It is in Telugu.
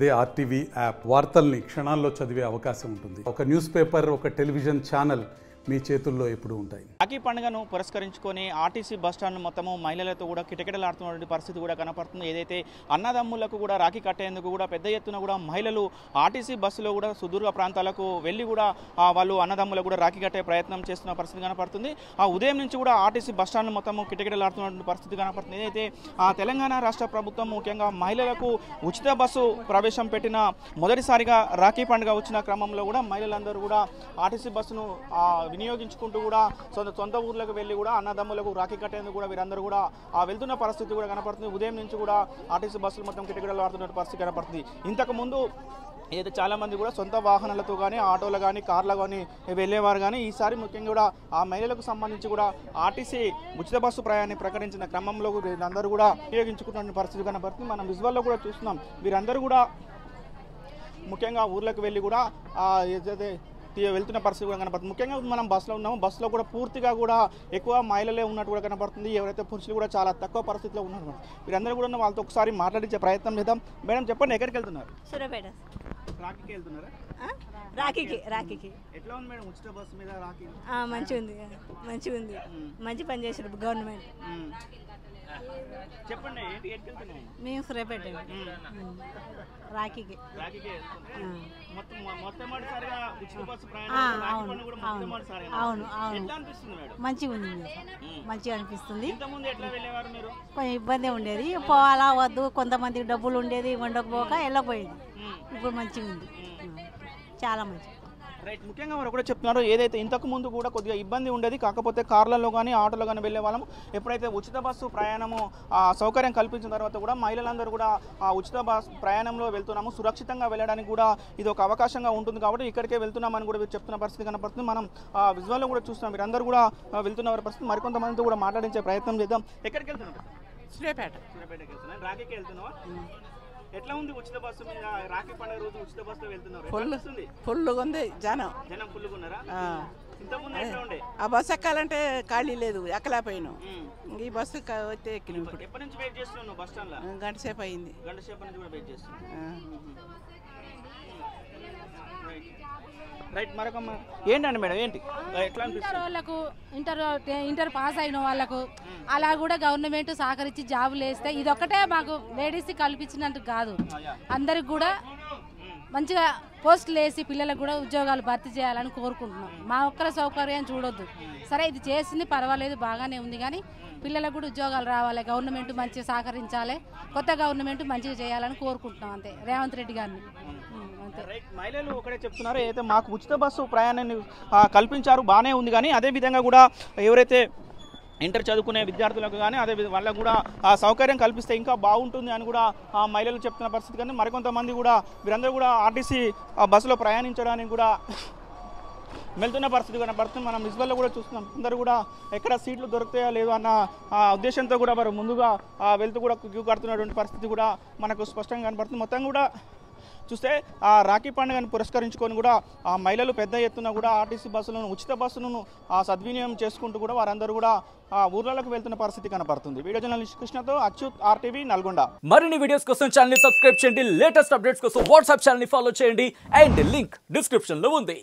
అదే ఆర్టీవీ యాప్ వార్తల్ని క్షణాల్లో చదివే అవకాశం ఉంటుంది. ఒక న్యూస్ పేపర్, ఒక టెలివిజన్ ఛానల్ మీ చేతుల్లో ఎప్పుడు ఉంటాయి. రాఖీ పండుగను పురస్కరించుకొని ఆర్టీసీ బస్టాండ్ మొత్తము మహిళలతో కూడా కిటకిటలాడుతున్నటువంటి పరిస్థితి కూడా కనపడుతుంది. ఏదైతే అన్నదమ్ములకు కూడా రాఖీ కట్టేందుకు కూడా పెద్ద ఎత్తున కూడా మహిళలు ఆర్టీసీ బస్సులో కూడా సుదూర ప్రాంతాలకు వెళ్ళి కూడా వాళ్ళు అన్నదమ్ములకు కూడా రాఖీ కట్టే ప్రయత్నం చేస్తున్న పరిస్థితి కనపడుతుంది. ఉదయం నుంచి కూడా ఆర్టీసీ బస్టాండ్ మొత్తము కిటకిటలాడుతున్నటువంటి పరిస్థితి కనపడుతుంది. ఏదైతే తెలంగాణ రాష్ట్ర ప్రభుత్వం ముఖ్యంగా మహిళలకు ఉచిత బస్సు ప్రవేశం పెట్టిన మొదటిసారిగా రాఖీ పండుగ వచ్చిన క్రమంలో కూడా మహిళలందరూ కూడా ఆర్టీసీ బస్సును వినియోగించుకుంటూ కూడా సొంత ఊర్లకు వెళ్ళి కూడా అన్నదమ్ములకు రాఖీ కట్టేందుకు కూడా వీరందరూ కూడా వెళ్తున్న పరిస్థితి కూడా కనపడుతుంది. ఉదయం నుంచి కూడా ఆర్టీసీ బస్సులు మొత్తం కిటకిటలు ఆడుతున్న పరిస్థితి కనపడుతుంది. ఇంతకుముందు ఏదైతే చాలామంది కూడా సొంత వాహనాలతో కానీ ఆటోలు కానీ కార్లు కానీ వెళ్ళేవారు కానీ ఈసారి ముఖ్యంగా కూడా ఆ మహిళలకు సంబంధించి కూడా ఆర్టీసీ ఉచిత బస్సు ప్రయాణాన్ని ప్రకటించిన క్రమంలో వీరందరూ కూడా ఉపయోగించుకున్న పరిస్థితి కనపడుతుంది. మనం విజువల్లో కూడా చూస్తున్నాం. వీరందరూ కూడా ముఖ్యంగా ఊర్లకు వెళ్ళి కూడా ఏదైతే వెళ్తున్న పరిస్థితి కూడా కనపడుతుంది. ముఖ్యంగా మనం బస్సులో ఉన్నాము. బస్సులో కూడా పూర్తిగా కూడా ఎక్కువ మహిళలే ఉన్నట్టు కూడా కనపడుతుంది. ఎవరైతే పురుషులు కూడా చాలా తక్కువ పరిస్థితిలో ఉన్నారు. వీరందరూ కూడా వాళ్ళతో ఒకసారి మాట్లాడించే ప్రయత్నం చేద్దాం. మేడం చెప్పండి, ఎక్కడికి వెళ్తున్నారు? సూర్యాపేట. రాఖీకి వెళ్తున్నారా? రాఖీకి. ఎట్లా ఉంది మేడం ఉచిత బస్సు మీద రాఖీ? మంచిగా ఉంది. మంచి పని చేశారు గవర్నమెంట్. చెప్పండి, ఎక్కడికి వెళ్తున్నాయి? మేము సూర్యాపేట. రాఖీకి. మొట్టమొదటిసారిగా ఉచిత బస్సు అవును. మంచిగా ఉంది. మంచిగా అనిపిస్తుంది. కొంచెం ఇబ్బంది ఉండేది, పోవాలా వద్దు, కొంతమందికి డబ్బులు ఉండేది, ఉండకపోక వెళ్ళకపోయేది. ఇప్పుడు మంచిగా ఉంది, చాలా మంచి. రైట్. ముఖ్యంగా వారు కూడా చెప్తున్నారు, ఏదైతే ఇంతకు ముందు కూడా కొద్దిగా ఇబ్బంది ఉండేది, కాకపోతే కార్లలో కానీ ఆటోలో కానీ వెళ్ళే వాళ్ళము ఎప్పుడైతే ఉచిత బస్సు ప్రయాణము సౌకర్యం కల్పించిన తర్వాత కూడా మహిళలందరూ కూడా ఆ ఉచిత బస్సు ప్రయాణంలో వెళ్తున్నాము, సురక్షితంగా వెళ్ళడానికి కూడా ఇది ఒక అవకాశంగా ఉంటుంది కాబట్టి ఇక్కడికే వెళ్తున్నామని కూడా చెప్తున్న పరిస్థితి కనపడుతుంది. మనం విజువల్లో కూడా చూస్తున్నాం. మీరందరూ కూడా వెళ్తున్న పరిస్థితి. మరికొంతమందితో కూడా మాట్లాడించే ప్రయత్నం చేద్దాం. ఎక్కడికి వెళ్తున్నారు? సూర్యాపేటకి వెళ్తున్నాను. రాఖీకి వెళ్తున్నావా? ఎట్లా ఉంది ఉచిత బస్సు మీద? రాఖీ పండుగ రోజు ఉచిత బస్సులో వెళ్తున్నారు. ఫుల్గా ఉంది. జనం ఫుల్గా ఉన్నారా? ఇంతకుముందు ఎట్లా ఉండే? ఆ బస్సు ఎక్కాలంటే ఖాళీ లేదు, ఎక్కలేకపోయినాం. ఈ బస్సు అయితే ఎక్కిన. ఎప్పటి నుంచి వెయిట్ చేస్తున్నావు బస్ స్టాండ్ లో? గంట సేపు అయింది. గంట సేపు నుంచి కూడా వెయిట్ చేస్తున్నాను. రైట్. మరొక ఏంటండి మేడం, ఏంటి ఎట్లా ఇంటర్ వాళ్ళకు ఇంటర్ పాస్ అయిన వాళ్ళకు అలా కూడా గవర్నమెంట్ సహకరించి జాబులు వేస్తే ఇదొక్కటే మాకు లేడీస్ కల్పించినట్టు కాదు, అందరికి కూడా మంచిగా పోస్టులు వేసి పిల్లలకు కూడా ఉద్యోగాలు భర్తీ చేయాలని కోరుకుంటున్నాం. మా ఒక్కరి సౌకర్యం చూడొద్దు. సరే, ఇది చేసింది పర్వాలేదు, బాగానే ఉంది, కానీ పిల్లలకు కూడా ఉద్యోగాలు రావాలి, గవర్నమెంట్ మంచిగా సహకరించాలి, కొత్త గవర్నమెంట్ మంచిగా చేయాలని కోరుకుంటున్నాం. అంతే, రేవంత్ రెడ్డి గారిని. మహిళలు ఒకటే చెప్తున్నారు, అయితే మాకు ఉచిత బస్సు ప్రయాణాన్ని కల్పించారు, బాగానే ఉంది, కానీ అదేవిధంగా కూడా ఎవరైతే ఇంటర్ చదువుకునే విద్యార్థులకు కానీ అదే వాళ్ళకు కూడా ఆ సౌకర్యం కల్పిస్తే ఇంకా బాగుంటుంది అని కూడా ఆ మహిళలు చెప్తున్న పరిస్థితి. కానీ మరికొంతమంది కూడా వీరందరూ కూడా ఆర్టీసీ బస్సులో ప్రయాణించడానికి కూడా వెళ్తున్న పరిస్థితి కనబడుతుంది. మనం విజువల్లో కూడా చూస్తున్నాం. అందరూ కూడా ఎక్కడ సీట్లు దొరుకుతాయో లేదో అన్న ఉద్దేశంతో కూడా వారు ముందుగా వెళ్తూ కూడా క్యూ కడుతున్నటువంటి పరిస్థితి కూడా మనకు స్పష్టంగా కనబడుతుంది. మొత్తం కూడా చూస్తే ఆ రాఖీ పండుగను పురస్కరించుకొని కూడా ఆ మహిళలు పెద్ద ఎత్తున కూడా ఆర్టీసీ బస్సులను ఉచిత బస్సులను సద్వినియోగం చేసుకుంటూ కూడా వారందరూ కూడా ఊర్లలోకి వెళ్తున్న పరిస్థితి కనపడుతుంది. వీడియో జర్నలిస్ట్ కృష్ణతో అచ్యుత్, ఆర్టీవీ, నల్గొండ. మరిన్ని వీడియోస్ కోసం ఛానల్ ని సబ్స్క్రైబ్ చేయండి. లేటెస్ట్ అప్డేట్స్ కోసం వాట్సాప్ ఛానల్ ని ఫాలో చేయండి. అండ్ లింక్ డిస్క్రిప్షన్ లో ఉంది.